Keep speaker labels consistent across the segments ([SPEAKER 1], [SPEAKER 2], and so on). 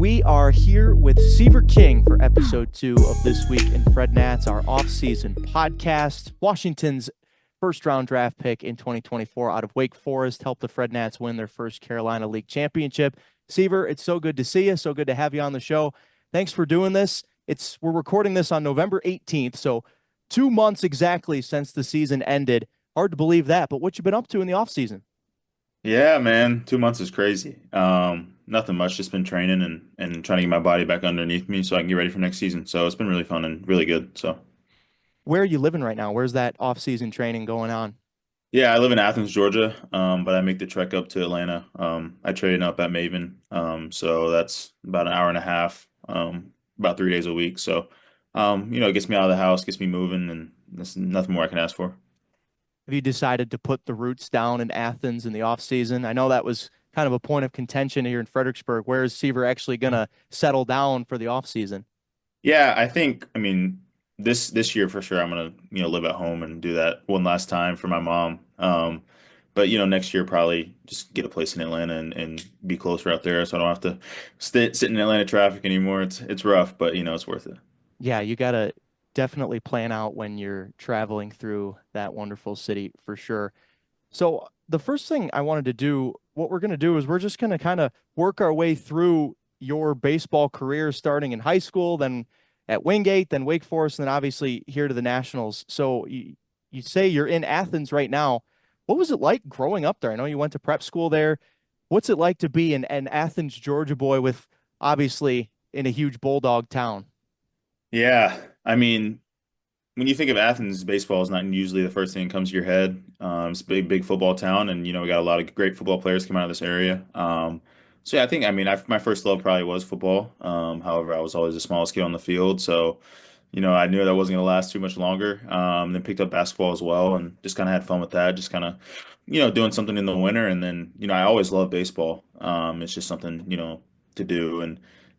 [SPEAKER 1] We are here with Seaver King for episode 2 of This Week in Fred Nats, our off-season podcast. Washington's first-round draft pick in 2024 out of Wake Forest helped the Fred Nats win their first Carolina League championship. Seaver, it's so good to see you. So good to have you on the show. Thanks for doing this. We're recording this on November 18th, so 2 months exactly since the season ended. Hard to believe that, but what you been up to in the offseason?
[SPEAKER 2] Yeah, man, 2 months is crazy. Nothing much, just been training and trying to get my body back underneath me so I can get ready for next season. So it's been really fun and really good. So
[SPEAKER 1] Where are you living right now? Where's that off-season training going on?
[SPEAKER 2] yeah, I live in Athens, Georgia, but I make the trek up to Atlanta. I train up at Maven, so that's about an hour and a half, about 3 days a week. So it gets me out of the house, gets me moving, and there's nothing more I can ask for.
[SPEAKER 1] Have you decided to put the roots down in Athens in the off season? I know that was kind of a point of contention here in Fredericksburg. Where is Seaver actually going to settle down for the off season?
[SPEAKER 2] Yeah, I mean, this year for sure, I'm gonna, live at home and do that one last time for my mom. But next year probably just get a place in Atlanta and be closer out there, so I don't have to sit in Atlanta traffic anymore. It's rough, but it's worth it.
[SPEAKER 1] Yeah, you got to definitely plan out when you're traveling through that wonderful city for sure. So, the first thing I wanted to do, what we're going to do is we're just going to kind of work our way through your baseball career starting in high school, then at Wingate, then Wake Forest, and then obviously here to the Nationals. So, you say you're in Athens right now. What was it like growing up there? I know you went to prep school there. What's it like to be an Athens, Georgia boy with obviously in a huge Bulldog town?
[SPEAKER 2] Yeah, I mean, when you think of Athens, baseball is not usually the first thing that comes to your head. It's a big, big football town, and we got a lot of great football players come out of this area. So yeah, my first love probably was football. However, I was always the smallest kid on the field, so I knew that wasn't going to last too much longer. Then picked up basketball as well, and just kind of had fun with that. Just kind of doing something in the winter, and then I always loved baseball. It's just something to do,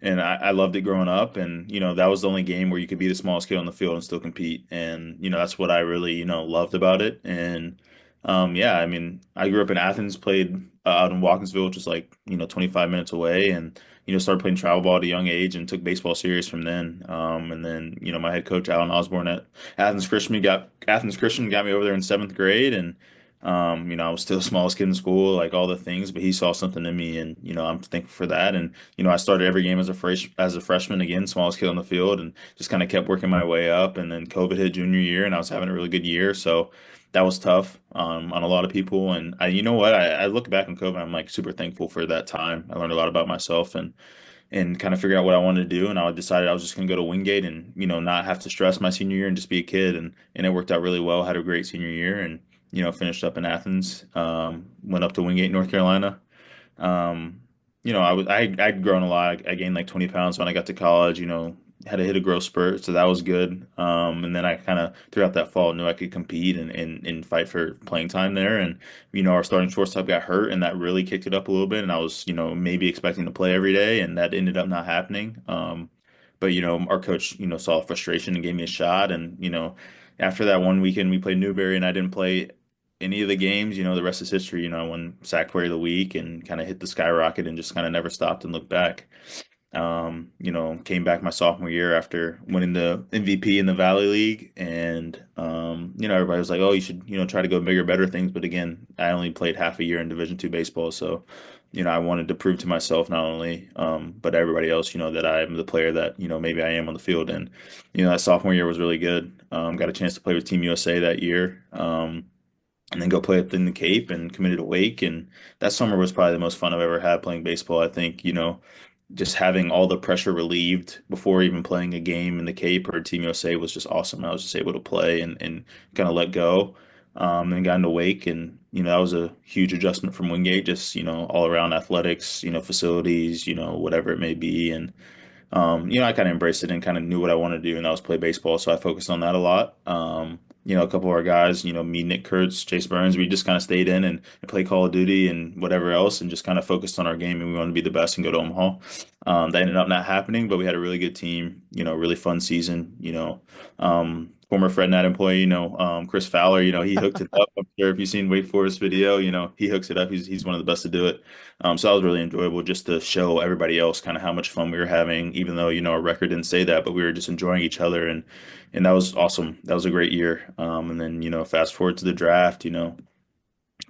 [SPEAKER 2] and I loved it growing up, and that was the only game where you could be the smallest kid on the field and still compete, and that's what I really loved about it. And yeah, I mean, I grew up in Athens, played out in Walkinsville, which is like 25 minutes away, and started playing travel ball at a young age and took baseball serious from then. And then my head coach Alan Osborne at Athens Christian got me over there in seventh grade, and I was still the smallest kid in school, like all the things, but he saw something in me, and I'm thankful for that. And I started every game as a freshman again, smallest kid on the field, and just kind of kept working my way up. And then COVID hit junior year, and I was having a really good year, so that was tough on a lot of people. And you know what, I look back on COVID, I'm like super thankful for that time. I learned a lot about myself and kind of figure out what I wanted to do. And I decided I was just going to go to Wingate and not have to stress my senior year and just be a kid. And it worked out really well. Had a great senior year and finished up in Athens. Went up to Wingate, North Carolina. Um, I'd grown a lot. I gained like 20 pounds when I got to college. Had to hit a growth spurt, so that was good. And then I kind of throughout that fall knew I could compete and fight for playing time there. And our starting shortstop got hurt, and that really kicked it up a little bit. And I was maybe expecting to play every day, and that ended up not happening. But our coach saw frustration and gave me a shot. And after that one weekend we played Newberry, and I didn't play any of the games. The rest is history. I won Sack Player of the Week and kind of hit the skyrocket and just kind of never stopped and looked back. Came back my sophomore year after winning the MVP in the Valley League, and everybody was like, "Oh, you should, try to go bigger, better things." But again, I only played half a year in Division two baseball, so I wanted to prove to myself not only, but everybody else, that I am the player that maybe I am on the field. And that sophomore year was really good. Got a chance to play with Team USA that year. And then go play up in the Cape and committed to Wake. And that summer was probably the most fun I've ever had playing baseball. I think, just having all the pressure relieved before even playing a game in the Cape or Team USA was just awesome. I was just able to play and kind of let go. And got into Wake, and that was a huge adjustment from Wingate, just all around athletics, facilities, whatever it may be. And I kind of embraced it and kind of knew what I wanted to do, and that was play baseball. So I focused on that a lot. a couple of our guys, me, Nick Kurtz, Chase Burns, we just kind of stayed in and played Call of Duty and whatever else, and just kind of focused on our game, and we wanted to be the best and go to Omaha. That ended up not happening, but we had a really good team, really fun season. Former Fred Nat employee, Chris Fowler, he hooked it up. I'm sure if you've seen Wake Forest video, he hooks it up. He's one of the best to do it. So that was really enjoyable just to show everybody else kind of how much fun we were having, even though, our record didn't say that, but we were just enjoying each other, and that was awesome. That was a great year. And then, fast forward to the draft,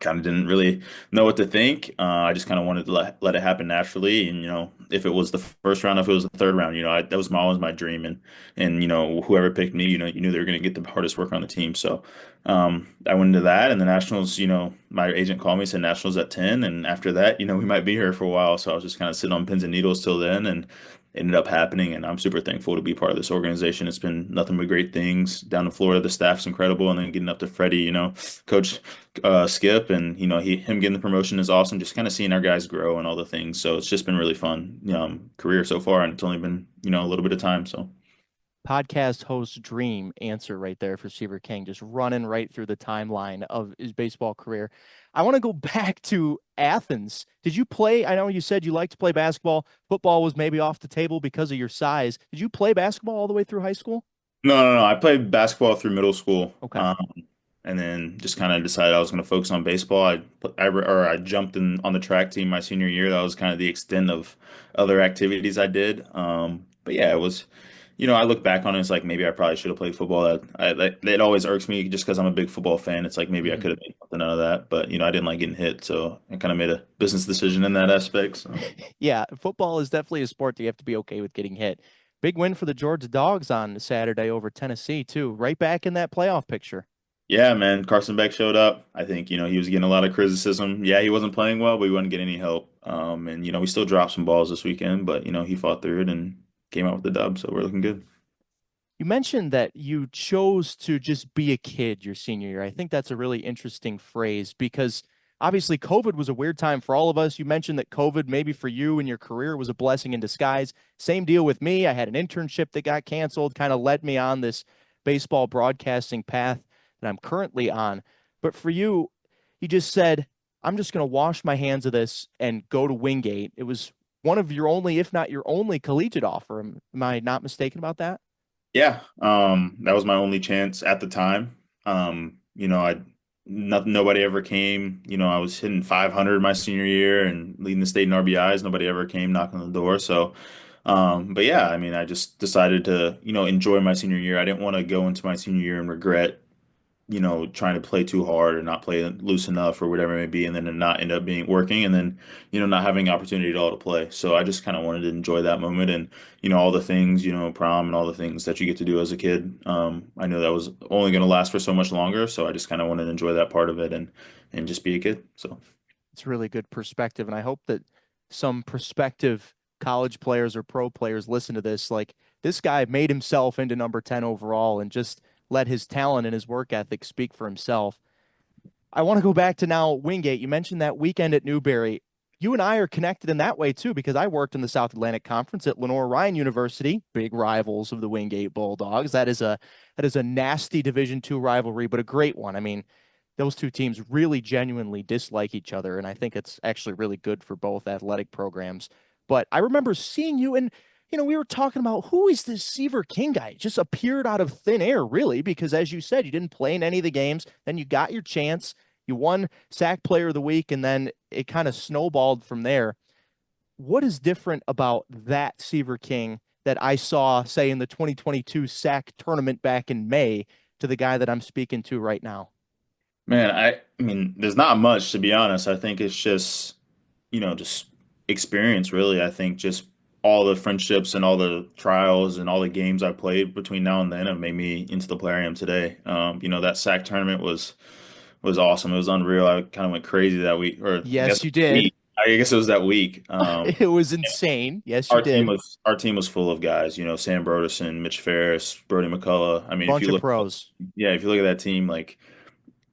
[SPEAKER 2] kind of didn't really know what to think. I just kind of wanted to let it happen naturally. And, if it was the first round, if it was the third round, that was always my dream. And, whoever picked me, you knew they were going to get the hardest work on the team. So, I went into that, and the Nationals, my agent called me, said Nationals at 10. And after that, we might be here for a while. So I was just kind of sitting on pins and needles till then. And it ended up happening, and I'm super thankful to be part of this organization. It's been nothing but great things down in Florida. The staff's incredible, and then getting up to Freddie, Coach Skip, and him getting the promotion is awesome. Just kind of seeing our guys grow and all the things. So it's just been really fun, career so far, and it's only been a little bit of time. So
[SPEAKER 1] Podcast host dream answer right there for Seaver King, just running right through the timeline of his baseball career. I want to go back to Athens. Did you play? I know you said you liked to play basketball. Football was maybe off the table because of your size. Did you play basketball all the way through high school?
[SPEAKER 2] no, no, no. I played basketball through middle school.
[SPEAKER 1] Okay.
[SPEAKER 2] And then just kind of decided I was going to focus on baseball. I jumped in on the track team my senior year. That was kind of the extent of other activities I did. But yeah, it was, I look back on it. It's like maybe I probably should have played football. It always irks me just because I'm a big football fan. It's like maybe I
[SPEAKER 1] Mhm.
[SPEAKER 2] could have made something out of that, but I didn't like getting hit, so I kind of made a business decision in that aspect. So.
[SPEAKER 1] Yeah, football is definitely a sport that you have to be okay with getting hit. Big win for the Georgia Dogs on Saturday over Tennessee, too. Right back in that playoff picture.
[SPEAKER 2] Yeah, man, Carson Beck showed up. I think, he was getting a lot of criticism. Yeah, he wasn't playing well, but he wasn't getting any help. And we still dropped some balls this weekend, but he fought through it and came out with the dub, so we're looking good.
[SPEAKER 1] You mentioned that you chose to just be a kid your senior year. I think that's a really interesting phrase because obviously COVID was a weird time for all of us. You mentioned that COVID, maybe for you and your career, was a blessing in disguise. Same deal with me. I had an internship that got canceled, kind of led me on this baseball broadcasting path that I'm currently on. But for you, you just said, I'm just going to wash my hands of this and go to Wingate. It was one of your only, if not your only, collegiate offer. Am I not mistaken about that?
[SPEAKER 2] Yeah, that was my only chance at the time. I nothing, nobody ever came. I was hitting 500 my senior year and leading the state in RBIs. Nobody ever came knocking on the door. So, but yeah, I mean, I just decided to, enjoy my senior year. I didn't want to go into my senior year and regret trying to play too hard or not play loose enough or whatever it may be, and then it not end up being working, and then not having opportunity at all to play. So I just kind of wanted to enjoy that moment and all the things, prom and all the things that you get to do as a kid. I know that was only going to last for so much longer, so I just kind of wanted to enjoy that part of it and just be a kid. So.
[SPEAKER 1] It's really good perspective. And I hope that some prospective college players or pro players listen to this. Like, this guy made himself into number 10 overall and just let his talent and his work ethic speak for himself. I want to go back to now Wingate. You mentioned that weekend at Newberry. You and I are connected in that way too, because I worked in the South Atlantic Conference at Lenore Ryan University, big rivals of the Wingate Bulldogs. That is a nasty Division II rivalry, but a great one. I mean, those two teams really genuinely dislike each other, and I think it's actually really good for both athletic programs. But I remember seeing you, and we were talking about who is this Seaver King guy? It just appeared out of thin air, really, because as you said, you didn't play in any of the games. Then you got your chance. You won SAC Player of the Week, and then it kind of snowballed from there. What is different about that Seaver King that I saw, say, in the 2022 SAC tournament back in May to the guy that I'm speaking to right now?
[SPEAKER 2] Man, I mean, there's not much to be honest. I think it's just, just experience really. I think just all the friendships and all the trials and all the games I played between now and then have made me into the player I am today. That SAC tournament was awesome. It was unreal. I kind of went crazy that week, or I guess
[SPEAKER 1] Yes, you did.
[SPEAKER 2] week. I guess it was that week.
[SPEAKER 1] It was insane. Yes, you did.
[SPEAKER 2] Our team was full of guys. Sam Broderson, Mitch Ferris, Brody McCullough. I mean, if
[SPEAKER 1] Bunch
[SPEAKER 2] you
[SPEAKER 1] of
[SPEAKER 2] look,
[SPEAKER 1] pros.
[SPEAKER 2] yeah, if you look at that team, like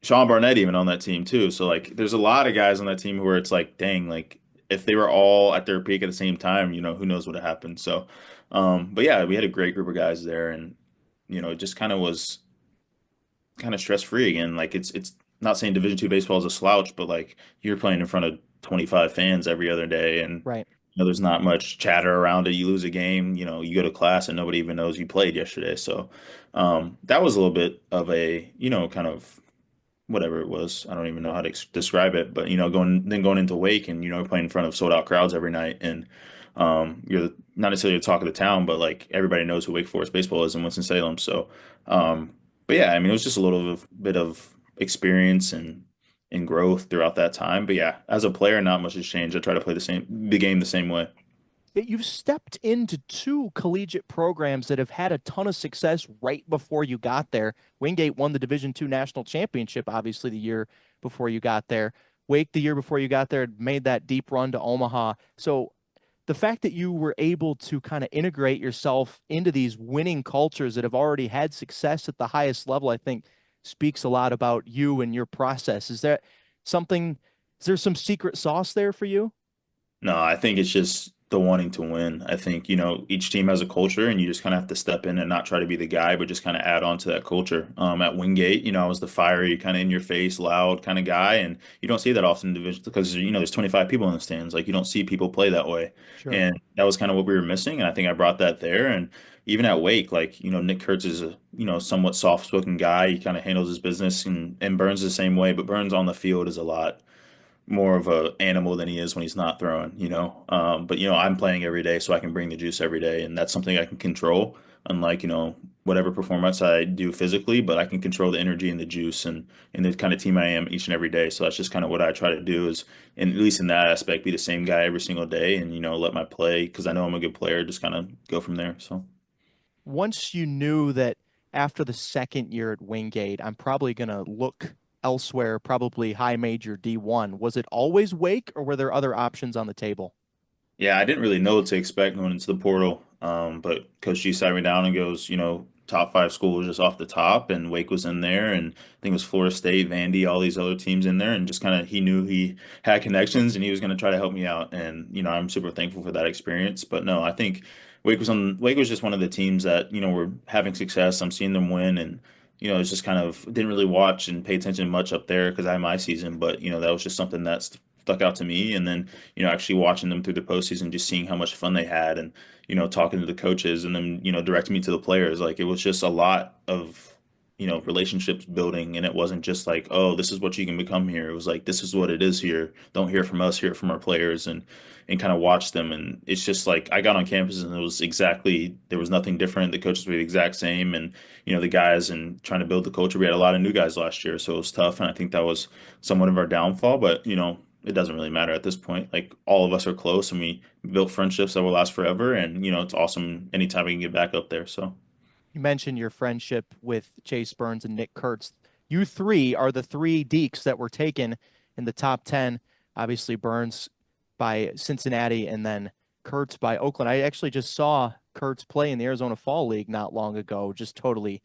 [SPEAKER 2] Sean Barnett even on that team too. So like there's a lot of guys on that team where it's like, dang, like if they were all at their peak at the same time, who knows what would happen. So but yeah, we had a great group of guys there, and it just kind of was kind of stress free again. Like it's not saying Division II baseball is a slouch, but like you're playing in front of 25 fans every other day, and
[SPEAKER 1] Right.
[SPEAKER 2] there's not much chatter around it. You lose a game, you go to class and nobody even knows you played yesterday. So that was a little bit of a kind of whatever it was. I don't even know how to describe it, but going into Wake and playing in front of sold out crowds every night, and you're not necessarily the talk of the town, but like everybody knows who Wake Forest baseball is in Winston-Salem. So, but yeah, I mean, it was just a little bit of experience and growth throughout that time. But yeah, as a player, not much has changed. I try to play the game the same way.
[SPEAKER 1] You've stepped into two collegiate programs that have had a ton of success right before you got there. Wingate won the Division II national championship, obviously, the year before you got there. Wake, the year before you got there, made that deep run to Omaha. So the fact that you were able to kind of integrate yourself into these winning cultures that have already had success at the highest level, I think speaks a lot about you and your process. Something, is there some secret sauce there for you?
[SPEAKER 2] No, I think it's just the wanting to win. I think, each team has a culture and you just kind of have to step in and not try to be the guy, but just kind of add on to that culture. At Wingate, I was the fiery, kind of in your face, loud kind of guy. And you don't see that often in division because, there's 25 people in the stands. Like you don't see people play that way.
[SPEAKER 1] Sure.
[SPEAKER 2] And that was kind of what we were missing. And I think I brought that there. And even at Wake, like, Nick Kurtz is a, somewhat soft-spoken guy. He kind of handles his business and Burns the same way, but Burns on the field is a lot more of a animal than he is when he's not throwing. But I'm playing every day, so I can bring the juice every day, and that's something I can control. Unlike, whatever performance I do physically, but I can control the energy and the juice and the kind of team I am each and every day. So that's just kind of what I try to do is, and at least in that aspect, be the same guy every single day and, let my play, because I know I'm a good player, just kind of go from there. So.
[SPEAKER 1] Once you knew that after the second year at Wingate, I'm probably going to look elsewhere, probably high major D1, was it always Wake or were there other options on the table?
[SPEAKER 2] Yeah, I didn't really know what to expect going into the portal. But Coach G sat me down and goes, top five schools just off the top, and Wake was in there, and I think it was Florida State, Vandy, all these other teams in there, and just kind of he knew he had connections and he was going to try to help me out, and I'm super thankful for that experience. But no, I think Wake was just one of the teams that were having success. I'm seeing them win, and it's just kind of didn't really watch and pay attention much up there because I had my season, but that was just something that stuck out to me, and then actually watching them through the postseason, just seeing how much fun they had, and talking to the coaches, and then directing me to the players. Like it was just a lot of relationships building, and it wasn't just like, oh, this is what you can become here. It was like, this is what it is here. Don't hear from us, hear it from our players, and kind of watch them. And it's just like I got on campus and it was exactly there was nothing different. The coaches were the exact same, and the guys and trying to build the culture. We had a lot of new guys last year, so it was tough, and I think that was somewhat of our downfall. But it doesn't really matter at this point. Like all of us are close and we built friendships that will last forever. And, it's awesome anytime we can get back up there. So,
[SPEAKER 1] You mentioned your friendship with Chase Burns and Nick Kurtz. You three are the three Deeks that were taken in the top 10. Obviously, Burns by Cincinnati and then Kurtz by Oakland. I actually just saw Kurtz play in the Arizona Fall League not long ago, just totally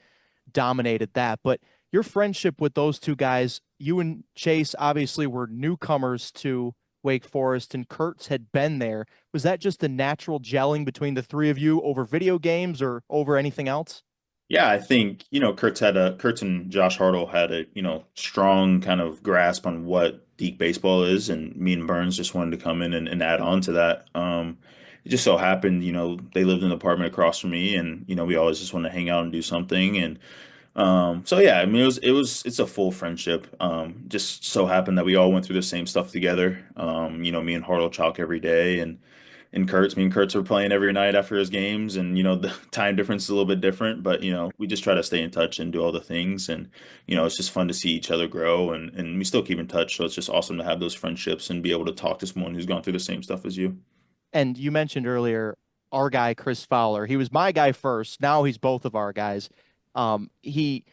[SPEAKER 1] dominated that. But your friendship with those two guys, you and Chase obviously were newcomers to Wake Forest, and Kurtz had been there. Was that just a natural gelling between the three of you over video games or over anything else?
[SPEAKER 2] yeah, I think, Kurtz and Josh Hartle had a, strong kind of grasp on what Deke baseball is. And me and Burns just wanted to come in and add on to that. It just so happened, they lived in an apartment across from me, and, we always just wanted to hang out and do something. And so yeah, I mean it's a full friendship. Just so happened that we all went through the same stuff together. Me and Hartle chalk every day, and me and Kurtz were playing every night after his games, and the time difference is a little bit different, but we just try to stay in touch and do all the things, and it's just fun to see each other grow, and we still keep in touch. So it's just awesome to have those friendships and be able to talk to someone who's gone through the same stuff as you.
[SPEAKER 1] And you mentioned earlier our guy Chris Fowler. He was my guy first. Now he's both of our guys. He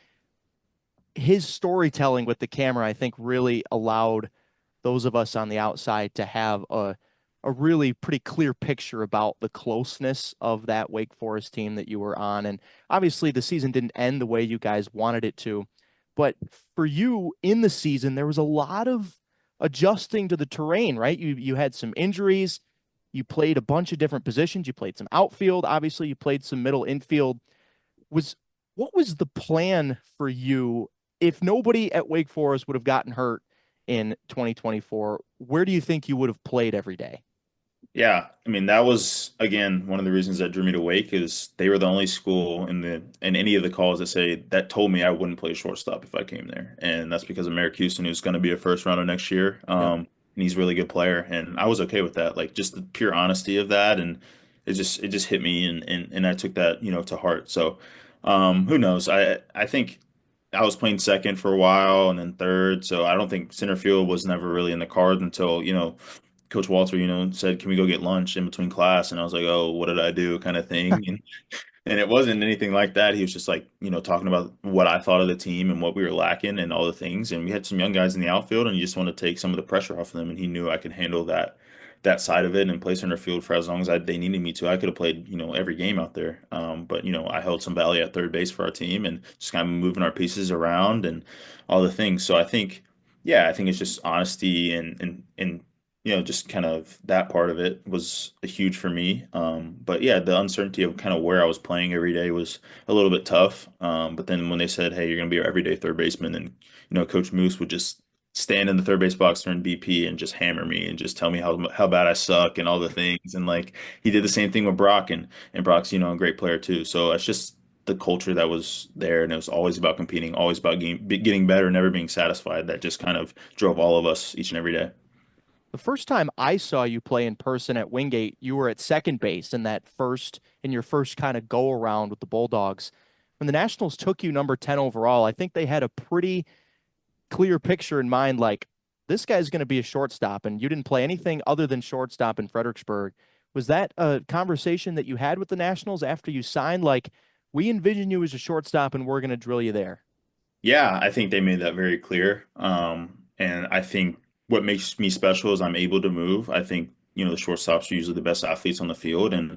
[SPEAKER 1] his storytelling with the camera, I think, really allowed those of us on the outside to have a really pretty clear picture about the closeness of that Wake Forest team that you were on. And obviously the season didn't end the way you guys wanted it to. But for you in the season, there was a lot of adjusting to the terrain, right? You had some injuries, you played a bunch of different positions, you played some outfield, obviously you played some middle infield. Was what was the plan for you if nobody at Wake Forest would have gotten hurt in 2024, where do you think you would have played every day?
[SPEAKER 2] Yeah, I mean that was again one of the reasons that drew me to Wake is they were the only school in any of the calls that say that told me I wouldn't play shortstop if I came there, and that's because of Merrick Houston, who's going to be a first rounder next year,
[SPEAKER 1] Yep.
[SPEAKER 2] and he's a really good player, and I was okay with that, like just the pure honesty of that, and it just hit me, and I took that to heart. So, who knows? I think I was playing second for a while and then third, so I don't think center field was never really in the cards until Coach Walter, said, "Can we go get lunch in between class?" And I was like, "Oh, what did I do?" kind of thing. And it wasn't anything like that. He was just like, talking about what I thought of the team and what we were lacking and all the things. And we had some young guys in the outfield, and you just want to take some of the pressure off of them. And he knew I could handle that side of it and play center field for as long as they needed me to. I could have played, every game out there. But I held some value at third base for our team and just kind of moving our pieces around and all the things. So I think, yeah, I think it's just honesty and just kind of that part of it was huge for me. But yeah, the uncertainty of kind of where I was playing every day was a little bit tough. But then when they said, "Hey, you're going to be our everyday third baseman," and Coach Moose would just stand in the third base box during BP and just hammer me and just tell me how bad I suck and all the things. And like he did the same thing with Brock, and Brock's a great player too. So it's just the culture that was there, and it was always about competing, always about getting better, never being satisfied. That just kind of drove all of us each and every day.
[SPEAKER 1] The first time I saw you play in person at Wingate, you were at second base in your first kind of go around with the Bulldogs. When the Nationals took you number 10 overall, I think they had a pretty clear picture in mind like this guy's going to be a shortstop and you didn't play anything other than shortstop in Fredericksburg. Was that a conversation that you had with the Nationals after you signed like we envision you as a shortstop and we're going to drill you there?
[SPEAKER 2] Yeah, I think they made that very clear. And I think what makes me special is I'm able to move. I think, the shortstops are usually the best athletes on the field, and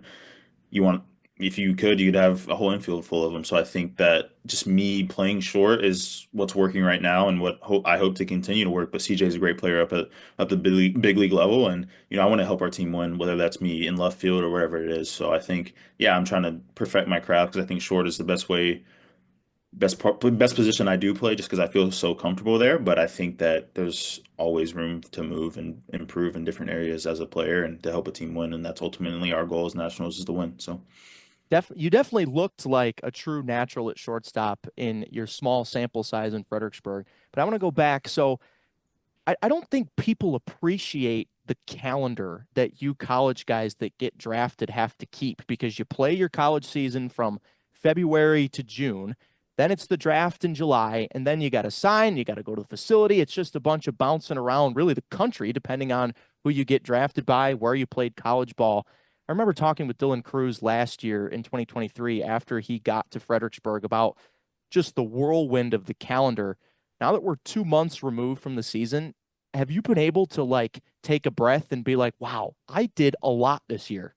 [SPEAKER 2] you want, if you could, you'd have a whole infield full of them. So I think that just me playing short is what's working right now and what I hope to continue to work. But CJ is a great player up the big league level, and I want to help our team win, whether that's me in left field or wherever it is. So I think, yeah, I'm trying to perfect my craft because I think short is the best position I do play just because I feel so comfortable there. But I think that there's always room to move and improve in different areas as a player and to help a team win. And that's ultimately our goal as Nationals is to win. So
[SPEAKER 1] You definitely looked like a true natural at shortstop in your small sample size in Fredericksburg. But I want to go back. So I don't think people appreciate the calendar that you college guys that get drafted have to keep because you play your college season from February to June. Then it's the draft in July, and then you got to sign, you got to go to the facility. It's just a bunch of bouncing around, really, the country, depending on who you get drafted by, where you played college ball. I remember talking with Dylan Cruz last year in 2023 after he got to Fredericksburg about just the whirlwind of the calendar. Now that we're 2 months removed from the season, have you been able to like take a breath and be like, wow, I did a lot this year?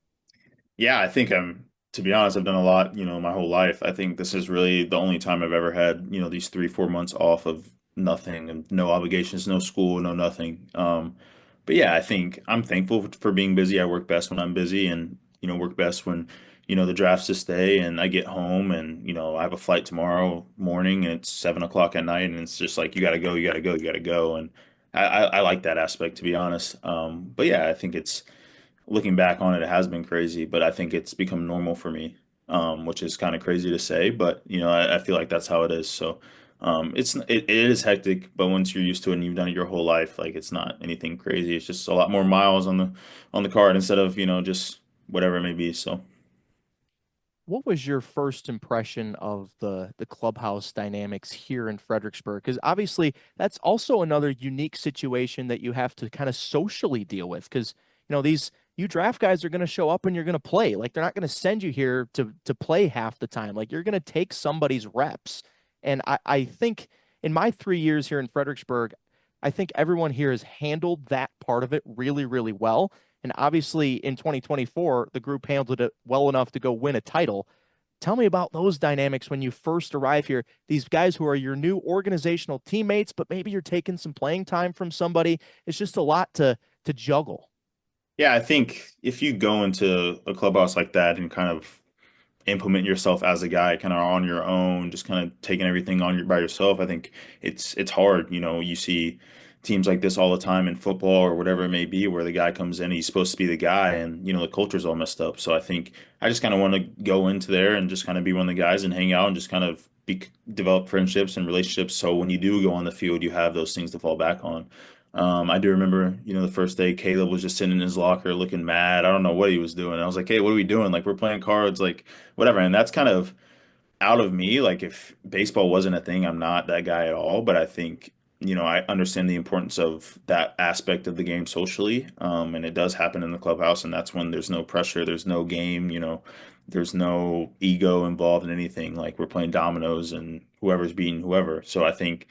[SPEAKER 2] yeah, I think to be honest, I've done a lot, my whole life. I think this is really the only time I've ever had, these 3, 4 months off of nothing and no obligations, no school, no nothing. But yeah, I think I'm thankful for being busy. I work best when I'm busy and, work best when, the draft's this day and I get home and, I have a flight tomorrow morning and it's 7 o'clock at night and it's just like, you got to go, you got to go, you got to go. And I like that aspect, to be honest. But yeah, I think looking back on it, it has been crazy, but I think it's become normal for me, which is kind of crazy to say, but I feel like that's how it is. So it is hectic, but once you're used to it and you've done it your whole life, like it's not anything crazy. It's just a lot more miles on the card instead of just whatever it may be. So.
[SPEAKER 1] What was your first impression of the clubhouse dynamics here in Fredericksburg? Because obviously that's also another unique situation that you have to kind of socially deal with. Because these you draft guys are going to show up and you're going to play. Like they're not going to send you here to play half the time. Like you're going to take somebody's reps. And I think in my 3 years here in Fredericksburg, I think everyone here has handled that part of it really, really well. And obviously in 2024, the group handled it well enough to go win a title. Tell me about those dynamics when you first arrive here. These guys who are your new organizational teammates, but maybe you're taking some playing time from somebody. It's just a lot to juggle.
[SPEAKER 2] Yeah, I think if you go into a clubhouse like that and kind of implement yourself as a guy kind of on your own, just kind of taking everything on your by yourself. I think it's hard. You see teams like this all the time in football or whatever it may be, where the guy comes in, he's supposed to be the guy, and the culture's all messed up. So I think I just kind of want to go into there and just kind of be one of the guys and hang out and just kind of develop friendships and relationships. So when you do go on the field, you have those things to fall back on. I do remember, the first day Caleb was just sitting in his locker looking mad. I don't know what he was doing. I was like, "Hey, what are we doing? Like, we're playing cards, like whatever." And that's kind of out of me. Like, if baseball wasn't a thing, I'm not that guy at all. But I think, I understand the importance of that aspect of the game socially. And it does happen in the clubhouse, and that's when there's no pressure, there's no game, there's no ego involved in anything. Like, we're playing dominoes, and whoever's beating whoever. So I think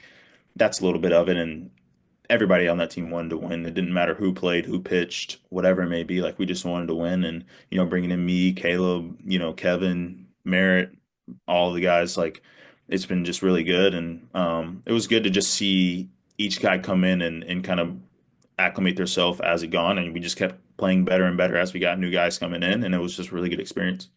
[SPEAKER 2] that's a little bit of it. And everybody on that team wanted to win. It didn't matter who played, who pitched, whatever it may be. Like, we just wanted to win. And bringing in me, Caleb, Kevin, Merritt, all the guys, like, it's been just really good. And it was good to just see each guy come in and kind of acclimate themselves as it gone. And we just kept playing better and better as we got new guys coming in, and it was just a really good experience.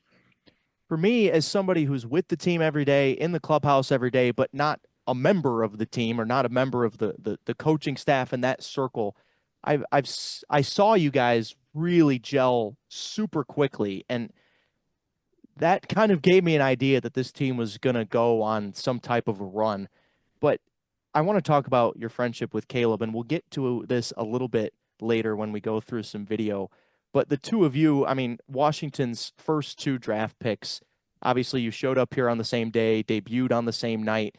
[SPEAKER 1] For me, as somebody who's with the team every day, in the clubhouse every day, but not a member of the team or not a member of the coaching staff in that circle, I saw you guys really gel super quickly, and that kind of gave me an idea that this team was going to go on some type of a run. But I want to talk about your friendship with Caleb, and we'll get to this a little bit later when we go through some video. But the two of you, I mean, Washington's first two draft picks, obviously you showed up here on the same day, debuted on the same night.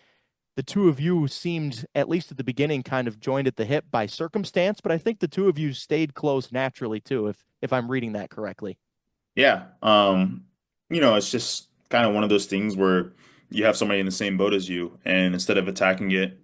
[SPEAKER 1] The two of you seemed, at least at the beginning, kind of joined at the hip by circumstance, but I think the two of you stayed close naturally too, if I'm reading that correctly.
[SPEAKER 2] Yeah. It's just kind of one of those things where you have somebody in the same boat as you, and instead of attacking it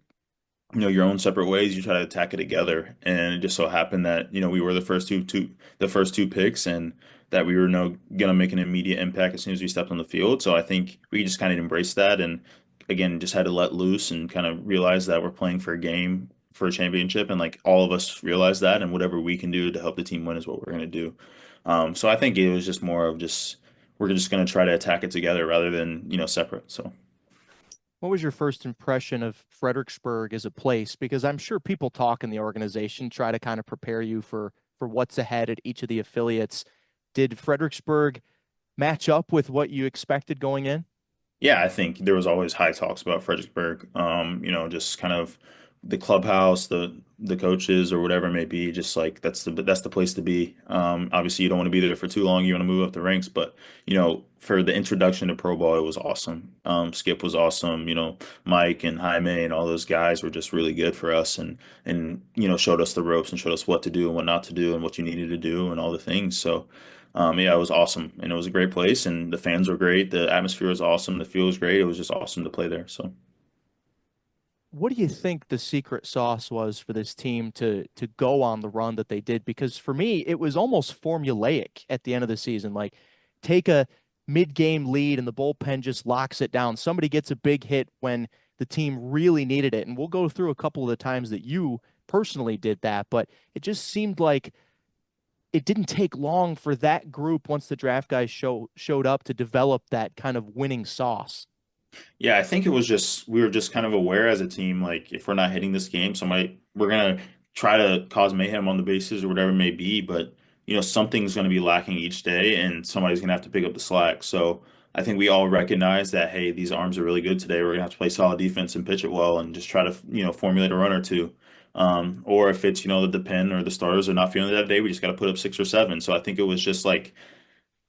[SPEAKER 2] your own separate ways, you try to attack it together. And it just so happened that we were the first two picks, and that we were gonna make an immediate impact as soon as we stepped on the field. So I think we just kind of embraced that, and again just had to let loose and kind of realize that we're playing for a game, for a championship, and like all of us realize that, and whatever we can do to help the team win is what we're gonna do. So I think it was just more of just we're just gonna try to attack it together rather than separate. So.
[SPEAKER 1] What was your first impression of Fredericksburg as a place? Because I'm sure people talk in the organization, try to kind of prepare you for what's ahead at each of the affiliates. Did Fredericksburg match up with what you expected going in?
[SPEAKER 2] Yeah, I think there was always high talks about Fredericksburg. Just kind of the clubhouse, the coaches or whatever it may be, just like that's the place to be. Obviously you don't want to be there for too long. You want to move up the ranks, but for the introduction to pro ball, it was awesome. Skip was awesome. Mike and Jaime and all those guys were just really good for us, and showed us the ropes and showed us what to do and what not to do and what you needed to do and all the things. So yeah, it was awesome, and it was a great place, and the fans were great. The atmosphere was awesome. The field was great. It was just awesome to play there. So,
[SPEAKER 1] What do you think the secret sauce was for this team to go on the run that they did? Because for me, it was almost formulaic at the end of the season. Like, take a mid-game lead and the bullpen just locks it down. Somebody gets a big hit when the team really needed it. And we'll go through a couple of the times that you personally did that, but it just seemed like it didn't take long for that group, once the draft guys showed up, to develop that kind of winning sauce.
[SPEAKER 2] yeah, I think it was just we were just kind of aware as a team, like if we're not hitting this game, we're gonna try to cause mayhem on the bases or whatever it may be, but something's gonna be lacking each day, and somebody's gonna have to pick up the slack. So I think we all recognize that, hey, these arms are really good today. We're gonna have to play solid defense and pitch it well, and just try to formulate a run or two. Or if it's the pen or the starters are not feeling it that day, we just got to put up six or seven. So I think it was just like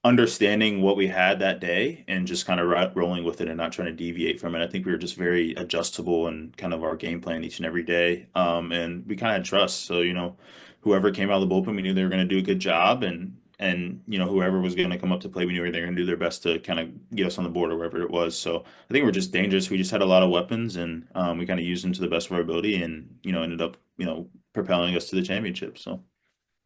[SPEAKER 2] understanding what we had that day and just kind of rolling with it and not trying to deviate from it. I think we were just very adjustable and kind of our game plan each and every day. And we kind of had trust. So, whoever came out of the bullpen, we knew they were going to do a good job. And whoever was going to come up to play, we knew they were going to do their best to kind of get us on the board or wherever it was. So I think we're just dangerous. We just had a lot of weapons, and we kind of used them to the best of our ability, and, ended up, propelling us to the championship. So.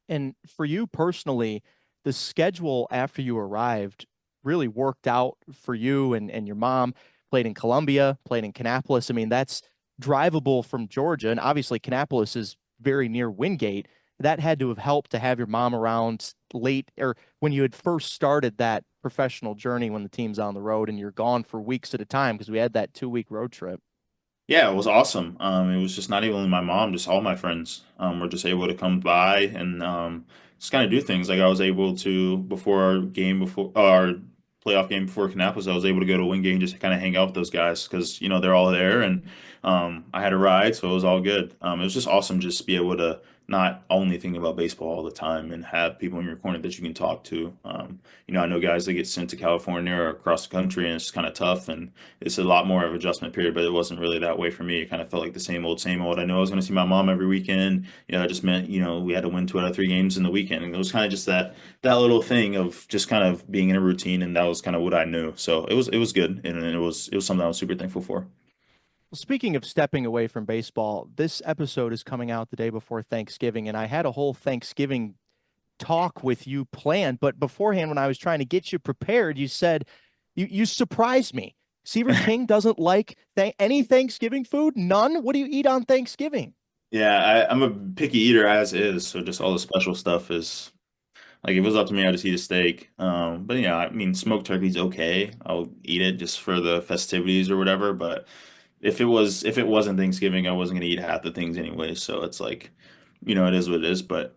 [SPEAKER 1] And for you personally, the schedule after you arrived really worked out for you and your mom. Played in Columbia, played in Kannapolis. I mean, that's drivable from Georgia. And obviously, Kannapolis is very near Wingate. That had to have helped to have your mom around late or when you had first started that professional journey when the team's on the road and you're gone for weeks at a time because we had that 2 week road trip.
[SPEAKER 2] Yeah, it was awesome. It was just not even my mom, just all my friends were just able to come by and just kind of do things. Like I was able to before our game, before our playoff game before Kannapolis, I was able to go to Wingate and just kind of hang out with those guys because they're all there and I had a ride, so it was all good. It was just awesome just to be able to not only think about baseball all the time and have people in your corner that you can talk to. I know guys that get sent to California or across the country and it's kind of tough and it's a lot more of an adjustment period, but it wasn't really that way for me. It kind of felt like the same old, same old. I know I was going to see my mom every weekend. That just meant, we had to win 2 out of 3 games in the weekend. And it was kind of just that little thing of just kind of being in a routine. And that was kind of what I knew. So it was good. And it was something I was super thankful for.
[SPEAKER 1] Well, speaking of stepping away from baseball, this episode is coming out the day before Thanksgiving, and I had a whole Thanksgiving talk with you planned. But beforehand, when I was trying to get you prepared, you said you surprised me. Seaver King doesn't like any Thanksgiving food? None? What do you eat on Thanksgiving?
[SPEAKER 2] Yeah, I'm a picky eater as is. So just all the special stuff is like if it was up to me, I'd just eat a steak. But yeah, I mean, smoked turkey's okay. I'll eat it just for the festivities or whatever. But if it wasn't Thanksgiving, I wasn't gonna eat half the things anyway. So it's like, it is what it is. But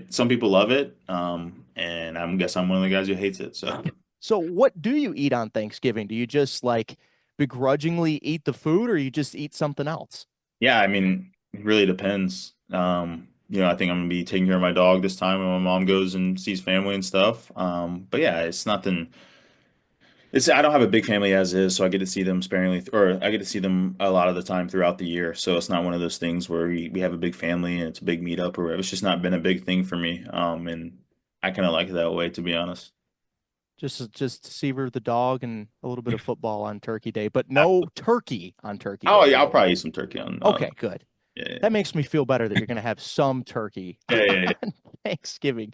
[SPEAKER 2] some people love it. And I guess I'm one of the guys who hates it. So
[SPEAKER 1] So, what do you eat on Thanksgiving? Do you just like begrudgingly eat the food or you just eat something else?
[SPEAKER 2] yeah, I mean, it really depends. I think I'm gonna be taking care of my dog this time when my mom goes and sees family and stuff. But yeah, it's nothing. I don't have a big family as is, so I get to see them sparingly, or I get to see them a lot of the time throughout the year. So it's not one of those things where we have a big family and it's a big meetup or whatever. It's just not been a big thing for me. And I kind of like it that way, to be honest.
[SPEAKER 1] Just Seaver the dog and a little bit of football on Turkey Day, but no turkey on Turkey
[SPEAKER 2] Oh
[SPEAKER 1] Day.
[SPEAKER 2] yeah, I'll probably eat some turkey on.
[SPEAKER 1] Okay, good.
[SPEAKER 2] Yeah,
[SPEAKER 1] That makes me feel better that you're going to have some turkey
[SPEAKER 2] yeah, yeah, yeah.
[SPEAKER 1] on Thanksgiving.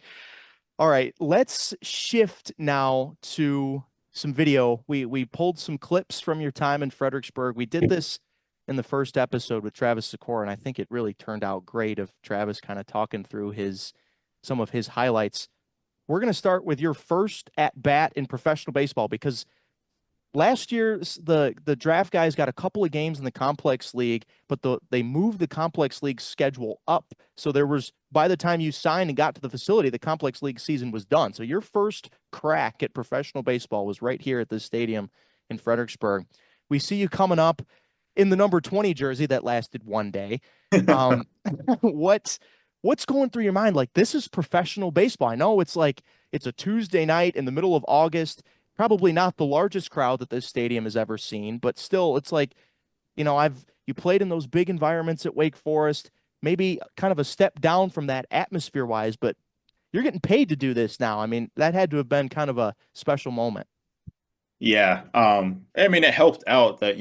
[SPEAKER 1] All right, let's shift now to some video. We pulled some clips from your time in Fredericksburg. We did this in the first episode with Travis Sikora, and I think it really turned out great of Travis kind of talking through his some of his highlights. We're going to start with your first at bat in professional baseball because last year the draft guys got a couple of games in the complex league, but they moved the complex league schedule up. So there was by the time you signed and got to the facility, the complex league season was done. So your first crack at professional baseball was right here at this stadium in Fredericksburg. We see you coming up in the number 20 jersey that lasted one day. Um, what what's going through your mind? Like, this is professional baseball. I know it's like it's a Tuesday night in the middle of August, probably not the largest crowd that this stadium has ever seen, but still, it's like, you played in those big environments at Wake Forest, maybe kind of a step down from that atmosphere wise, but you're getting paid to do this now. I mean, that had to have been kind of a special moment.
[SPEAKER 2] Yeah. I mean, it helped out that,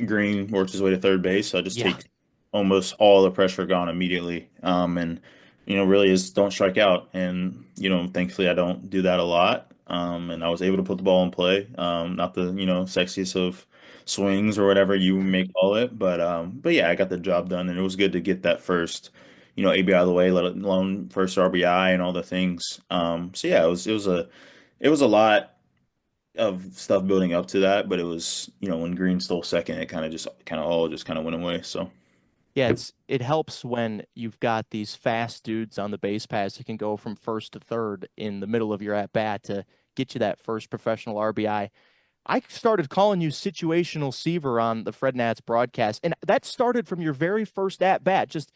[SPEAKER 2] Green works his way to third base. So I just
[SPEAKER 1] Yeah.
[SPEAKER 2] take almost all the pressure gone immediately. And, really is don't strike out. And, thankfully I don't do that a lot. And I was able to put the ball in play. Not the, sexiest of swings or whatever you may call it. But yeah, I got the job done and it was good to get that first, AB out of the way, let alone first RBI and all the things. So yeah, it was a lot of stuff building up to that, but it was, when Green stole second, it kind of went away. So
[SPEAKER 1] Yeah, it helps when you've got these fast dudes on the base paths that can go from first to third in the middle of your at bat to get you that first professional RBI. I started calling you situational Seaver on the Fred Nats broadcast, and that started from your very first at bat. Just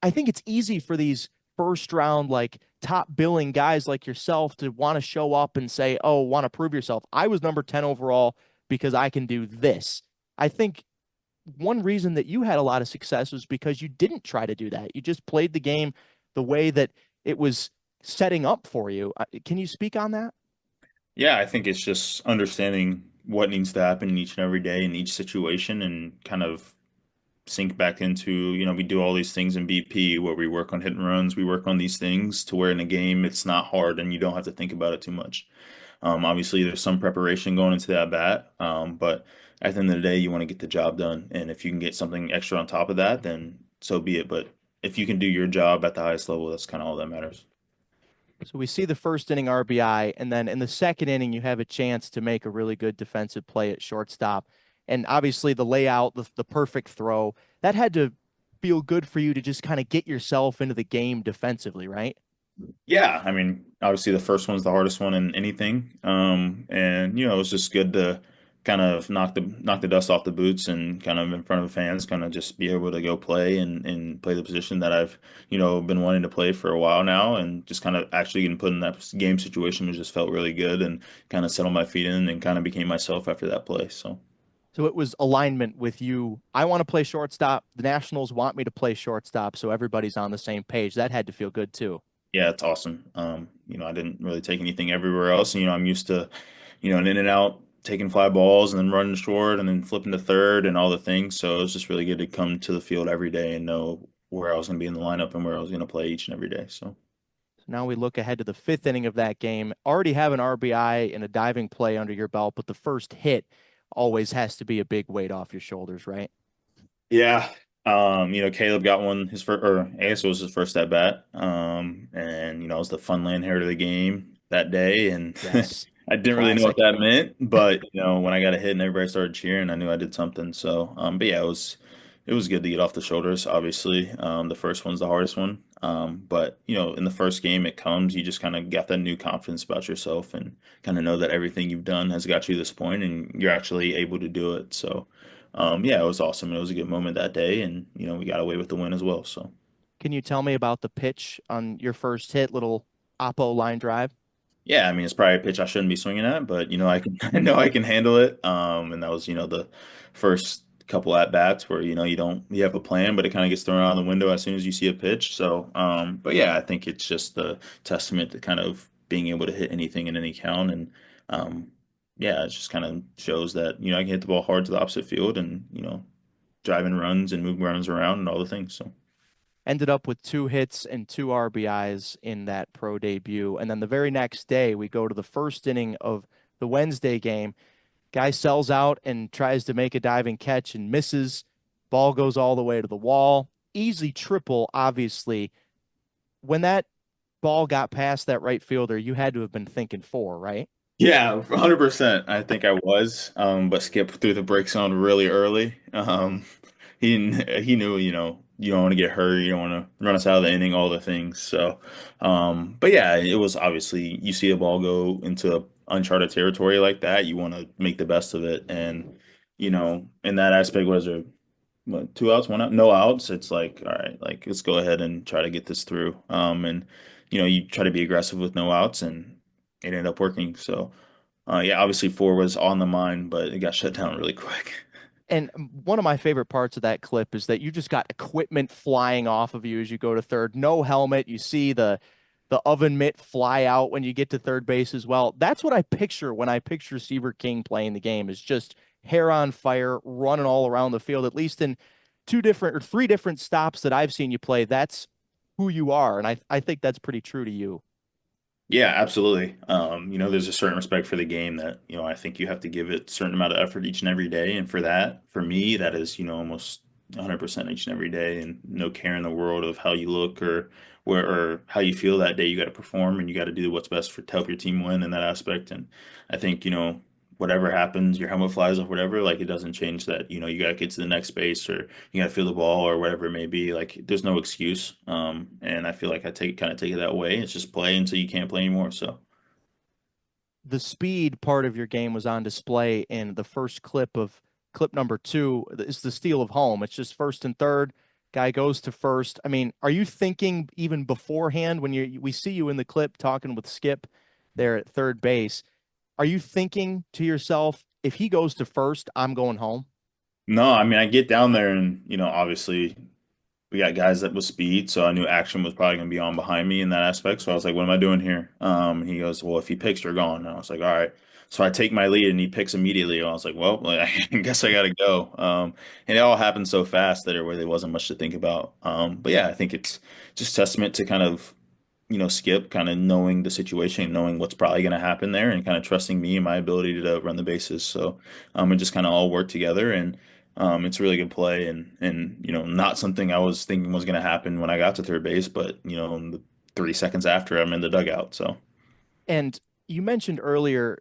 [SPEAKER 1] I think it's easy for these first round, like top billing guys like yourself to want to show up and say, oh, want to prove yourself. I was number 10 overall because I can do this. I think one reason that you had a lot of success was because you didn't try to do that. You just played the game the way that it was setting up for you. Can you speak on that?
[SPEAKER 2] yeah, I think it's just understanding what needs to happen each and every day in each situation and kind of sink back into, we do all these things in BP where we work on hit and runs, we work on these things to where in a game it's not hard and you don't have to think about it too much. Obviously, there's some preparation going into that bat, but at the end of the day, you want to get the job done. And if you can get something extra on top of that, then so be it. But if you can do your job at the highest level, that's kind of all that matters.
[SPEAKER 1] So we see the first inning RBI, and then in the second inning, you have a chance to make a really good defensive play at shortstop. And obviously, the layout, the perfect throw, that had to feel good for you to just kind of get yourself into the game defensively, right?
[SPEAKER 2] Yeah, I mean, obviously the first one's the hardest one in anything. And it was just good to kind of knock the dust off the boots and kind of in front of the fans, kind of just be able to go play and play the position that I've, been wanting to play for a while now, and just kind of actually getting put in that game situation was just felt really good and kind of settled my feet in and kind of became myself after that play. So.
[SPEAKER 1] So it was alignment with you. I want to play shortstop. The Nationals want me to play shortstop, so everybody's on the same page. That had to feel good too.
[SPEAKER 2] Yeah, it's awesome. I didn't really take anything everywhere else. I'm used to, an in and out, taking fly balls and then running short and then flipping to third and all the things. So it was just really good to come to the field every day and know where I was going to be in the lineup and where I was going to play each and every day. So
[SPEAKER 1] So now we look ahead to the fifth inning of that game. Already have an RBI and a diving play under your belt, but the first hit always has to be a big weight off your shoulders, right?
[SPEAKER 2] yeah, Caleb got one his first, or I guess it was his first at bat. And it was the Funland hair of the game that day, and
[SPEAKER 1] Yes.
[SPEAKER 2] I didn't really know what
[SPEAKER 1] Classic.
[SPEAKER 2] that meant, but when I got a hit and everybody started cheering, I knew I did something. So, but yeah, it was good to get off the shoulders. Obviously, the first one's the hardest one. But in the first game, it comes, you just kind of got that new confidence about yourself and kind of know that everything you've done has got you to this point, and you're actually able to do it. So. Yeah, it was awesome. It was a good moment that day, and we got away with the win as well. So
[SPEAKER 1] Can you tell me about the pitch on your first hit, little Oppo line drive?
[SPEAKER 2] yeah, I mean it's probably a pitch I shouldn't be swinging at, but I can I know I can handle it. And that was the first couple at bats where you have a plan, but it kind of gets thrown out the window as soon as you see a pitch. So, but yeah, I think it's just a testament to kind of being able to hit anything in any count, and um, yeah, it just kind of shows that I can hit the ball hard to the opposite field, and driving runs and moving runs around and all the things. So.
[SPEAKER 1] Ended up with two hits and two RBIs in that pro debut. And then the very next day, we go to the first inning of the Wednesday game. Guy sells out and tries to make a diving catch and misses. Ball goes all the way to the wall. Easy triple, obviously. When that ball got past that right fielder, you had to have been thinking four, right?
[SPEAKER 2] Yeah, 100%. I think I was, but Skip threw the brakes on really early. He knew, you don't want to get hurt, you don't want to run us out of the inning, all the things. So, but yeah, it was obviously you see a ball go into uncharted territory like that, you want to make the best of it, and in that aspect, was there what, two outs, one out, no outs? It's like, all right, like let's go ahead and try to get this through. And you try to be aggressive with no outs, and it ended up working. So. Yeah, obviously four was on the mind, but it got shut down really quick.
[SPEAKER 1] And one of my favorite parts of that clip is that you just got equipment flying off of you as you go to third. No helmet. You see the oven mitt fly out when you get to third base as well. That's what I picture when I picture Seaver King playing the game, is just hair on fire, running all around the field. At least in two different or three different stops that I've seen you play, that's who you are. And I think that's pretty true to you.
[SPEAKER 2] Yeah, absolutely. There's a certain respect for the game that, I think you have to give it a certain amount of effort each and every day. And for that, for me, that is, almost 100% each and every day, and no care in the world of how you look or where or how you feel that day. You got to perform and you got to do what's best to help your team win in that aspect. And I think, whatever happens, your helmet flies off, whatever, like it doesn't change that, you got to get to the next base or you got to feel the ball or whatever it may be. Like there's no excuse. And I feel like I take it that way. It's just play until you can't play anymore. So
[SPEAKER 1] The speed part of your game was on display in the first clip of clip number two. It's the steal of home. It's just first and third. Guy goes to first. I mean, are you thinking even beforehand when we see you in the clip talking with Skip there at third base? Are you thinking to yourself, if he goes to first, I'm going home?
[SPEAKER 2] no, I mean I get down there and obviously we got guys that with speed, so I knew action was probably going to be on behind me in that aspect. So I was like, "What am I doing here?" He goes, "Well, if he picks, you're gone." And I was like, "All right." So I take my lead, and he picks immediately. And I was like, "Well, like, I guess I got to go." And it all happened so fast that it really wasn't much to think about. But yeah, I think it's just testament to kind of Skip kind of knowing the situation, knowing what's probably going to happen there, and kind of trusting me and my ability to run the bases. So, it just kind of all worked together, and it's a really good play, and not something I was thinking was going to happen when I got to third base, but the 3 seconds after I'm in the dugout. So
[SPEAKER 1] And you mentioned earlier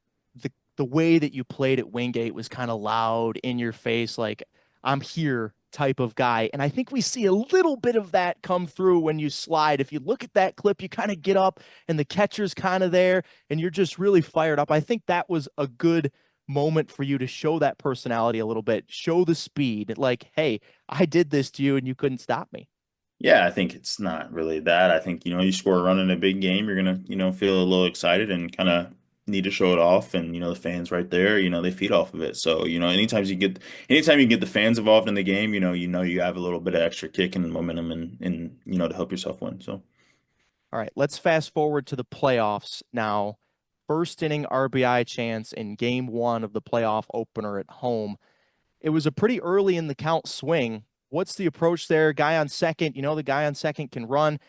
[SPEAKER 1] the way that you played at Wingate was kind of loud, in your face, like I'm here type of guy. And I think we see a little bit of that come through when you slide. If you look at that clip, you kind of get up and the catcher's kind of there and you're just really fired up. I think that was a good moment for you to show that personality a little bit, show the speed, like, hey, I did this to you and you couldn't stop me.
[SPEAKER 2] yeah, I think it's not really that. I think, you score a run in a big game, you're gonna, feel a little excited and kind of need to show it off. And, the fans right there, they feed off of it. So, anytime you get the fans involved in the game, you have a little bit of extra kick and momentum and to help yourself win. So
[SPEAKER 1] All right, let's fast forward to the playoffs now. First inning RBI chance in game one of the playoff opener at home. It was a pretty early in the count swing. What's the approach there? Guy on second, the guy on second can run.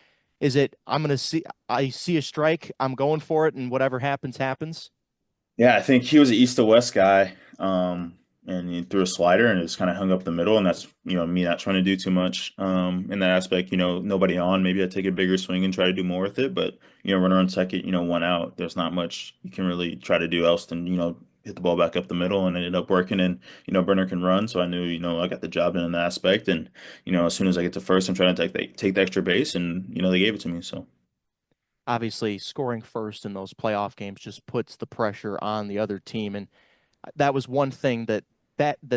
[SPEAKER 1] Is it, I see a strike, I'm going for it, and whatever happens, happens?
[SPEAKER 2] yeah, I think he was an east to west guy. And he threw a slider and it just kind of hung up the middle. And that's, me not trying to do too much in that aspect. Nobody on. Maybe I take a bigger swing and try to do more with it. But, runner on second, one out. There's not much you can really try to do else than, hit the ball back up the middle, and it ended up working. And, Brenner can run. So I knew, I got the job done in that aspect. And, as soon as I get to first, I'm trying to take the extra base. And, they gave it to me. So.
[SPEAKER 1] Obviously, scoring first in those playoff games just puts the pressure on the other team. And that was one thing that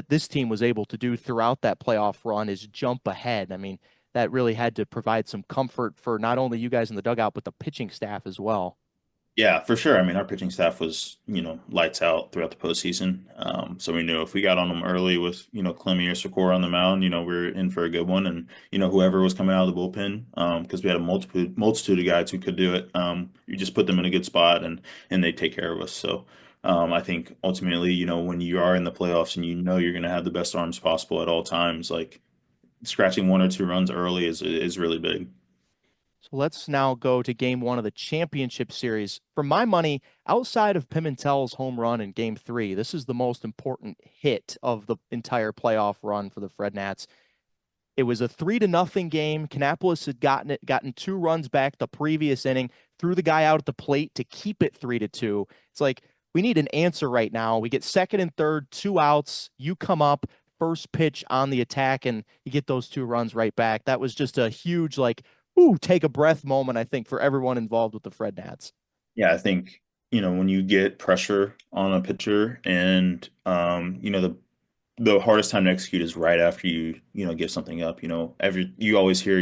[SPEAKER 1] this team was able to do throughout that playoff run, is jump ahead. I mean, that really had to provide some comfort for not only you guys in the dugout, but the pitching staff as well.
[SPEAKER 2] Yeah, for sure. I mean, our pitching staff was, lights out throughout the postseason. So we knew if we got on them early with, Clemmy or Sikora on the mound, we were in for a good one. And, whoever was coming out of the bullpen, because we had a multitude of guys who could do it. You just put them in a good spot and they take care of us. So I think ultimately, when you are in the playoffs and you're going to have the best arms possible at all times, like scratching one or two runs early is really big.
[SPEAKER 1] So let's now go to game one of the championship series. For my money, outside of Pimentel's home run in game three, this is the most important hit of the entire playoff run for the Fred Nats. It was a 3-0 game. Kannapolis had gotten 2 runs back the previous inning, threw the guy out at the plate to keep it 3-2. It's like, we need an answer right now. We get second and third, 2 outs. You come up, first pitch on the attack, and you get those 2 runs right back. That was just a huge, like, ooh, take a breath moment, I think, for everyone involved with the Fred Nats.
[SPEAKER 2] Yeah, I think, when you get pressure on a pitcher and, the hardest time to execute is right after you give something up. You always hear,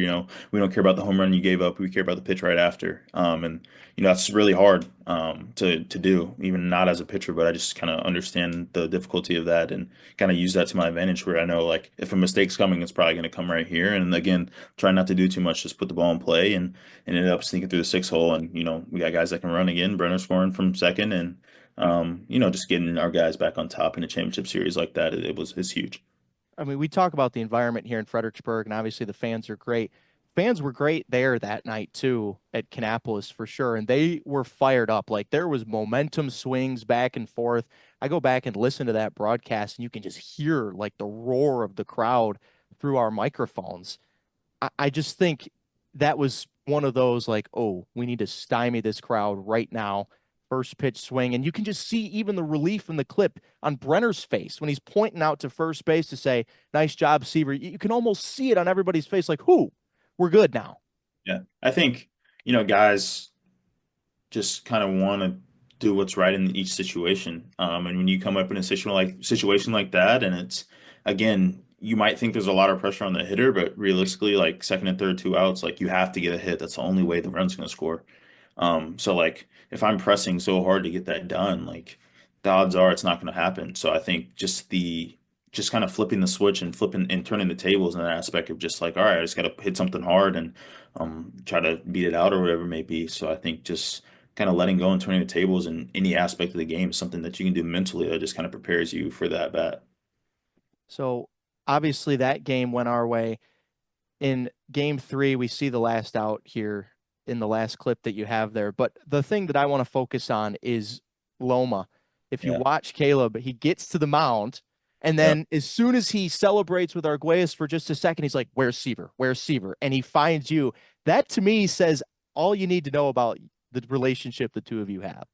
[SPEAKER 2] we don't care about the home run you gave up, we care about the pitch right after. And that's really hard to do, even not as a pitcher, but I just kind of understand the difficulty of that and kind of use that to my advantage where I know like if a mistake's coming, it's probably going to come right here. And again, try not to do too much, just put the ball in play and ended up sneaking through the 6 hole. And we got guys that can run again, Brenner scoring from second and just getting our guys back on top in a championship series like that, it's huge.
[SPEAKER 1] I mean, we talk about the environment here in Fredericksburg, and obviously the fans are great. Fans were great there that night too at Kannapolis for sure, and they were fired up. Like there was momentum swings back and forth. I go back and listen to that broadcast, and you can just hear like the roar of the crowd through our microphones. I just think that was one of those like, oh, we need to stymie this crowd right now. First pitch swing. And you can just see even the relief in the clip on Brenner's face when he's pointing out to first base to say, nice job, Seaver. You can almost see it on everybody's face like, who? We're good now.
[SPEAKER 2] Yeah, I think guys just kind of want to do what's right in each situation. And when you come up in a situation like that, and it's again, you might think there's a lot of pressure on the hitter, but realistically, like second and third, 2 outs, like you have to get a hit. That's the only way the run's going to score. So like if I'm pressing so hard to get that done, like the odds are it's not going to happen. So I think just kind of flipping the switch and flipping and turning the tables in that aspect of just like, all right, I just got to hit something hard and try to beat it out or whatever it may be. So I think just kind of letting go and turning the tables in any aspect of the game is something that you can do mentally that just kind of prepares you for that bat.
[SPEAKER 1] So obviously that game went our way. In game three, we see the last out here in the last clip that you have there. But the thing that I want to focus on is Loma. If you
[SPEAKER 2] Yeah.
[SPEAKER 1] watch Caleb, he gets to the mound, and
[SPEAKER 2] Yeah.
[SPEAKER 1] then as soon as he celebrates with Arguelles for just a second, he's like, where's Seaver? Where's Seaver? And he finds you. That to me says all you need to know about the relationship the two of you have.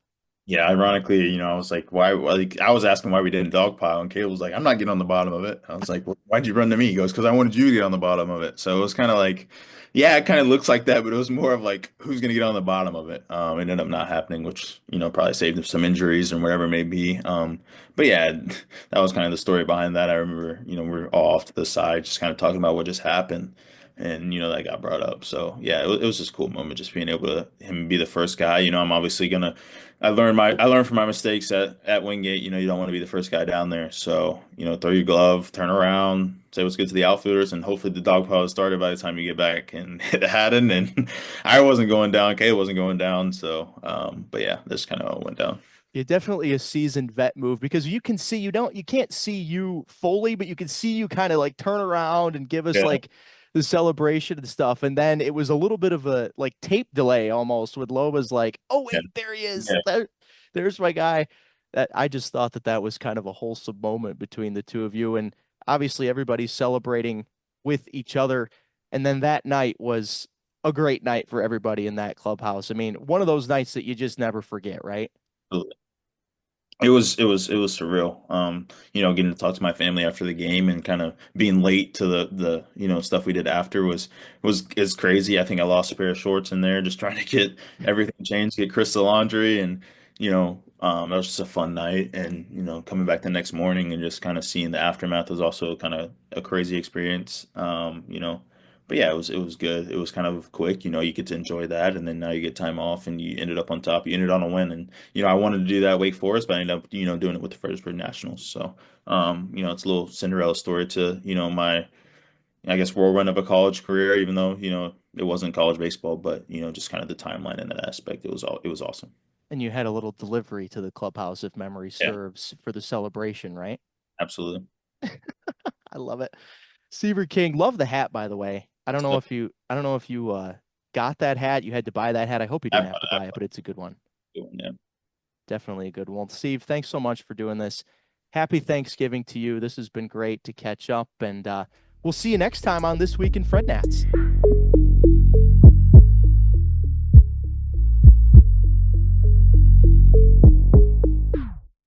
[SPEAKER 2] Yeah, ironically, I was like, why? Like, I was asking why we didn't dogpile, and Caleb was like, I'm not getting on the bottom of it. I was like, well, why'd you run to me? He goes, because I wanted you to get on the bottom of it. So it was kind of like, yeah, it kind of looks like that, but it was more of like, who's gonna get on the bottom of it? It ended up not happening, which probably saved him some injuries and whatever it may be. But yeah, that was kind of the story behind that. I remember, we were all off to the side, just kind of talking about what just happened. And that got brought up. So yeah, it was just a cool moment, just being able to him be the first guy. I'm obviously gonna I learned from my mistakes at Wingate. You don't want to be the first guy down there. So, throw your glove, turn around, say what's good to the outfielders, and hopefully the dog pile is started by the time you get back. And it hadn't, and I wasn't going down, Kay wasn't going down. So, but yeah, this kind of went down.
[SPEAKER 1] Yeah, definitely a seasoned vet move because you can see you can't see you fully, but you can see you kind of like turn around and give us
[SPEAKER 2] Yeah,
[SPEAKER 1] like the celebration and stuff. And then it was a little bit of a like tape delay almost with Loba's like, oh
[SPEAKER 2] yeah,
[SPEAKER 1] wait, there he is.
[SPEAKER 2] yeah.
[SPEAKER 1] There's my guy. That I just thought that was kind of a wholesome moment between the two of you. And obviously everybody's celebrating with each other. And then that night was a great night for everybody in that clubhouse. I mean, one of those nights that you just never forget, right?
[SPEAKER 2] It was surreal. Getting to talk to my family after the game and kind of being late to the stuff we did after was is crazy. I think I lost a pair of shorts in there just trying to get everything changed, get Chris the laundry, and that was just a fun night. And coming back the next morning and just kind of seeing the aftermath was also kind of a crazy experience. But yeah, it was good. It was kind of quick. You get to enjoy that, and then now you get time off, and you ended up on top. You ended on a win, and I wanted to do that at Wake Forest, but I ended up doing it with the Fredericksburg Nationals. So it's a little Cinderella story to my I guess whirlwind of a college career, even though it wasn't college baseball, but just kind of the timeline in that aspect. It was awesome.
[SPEAKER 1] And you had a little delivery to the clubhouse, if memory
[SPEAKER 2] Yeah,
[SPEAKER 1] serves, for the celebration, right?
[SPEAKER 2] absolutely.
[SPEAKER 1] I love it. Seaver King, love the hat, by the way.
[SPEAKER 2] So
[SPEAKER 1] I don't know if you got that hat. You had to buy that hat. I hope you didn't have to buy it, but it's a good one.
[SPEAKER 2] yeah,
[SPEAKER 1] Definitely a good one. Steve, thanks so much for doing this. Happy Thanksgiving to you. This has been great to catch up, and we'll see you next time on This Week in Fred Nats.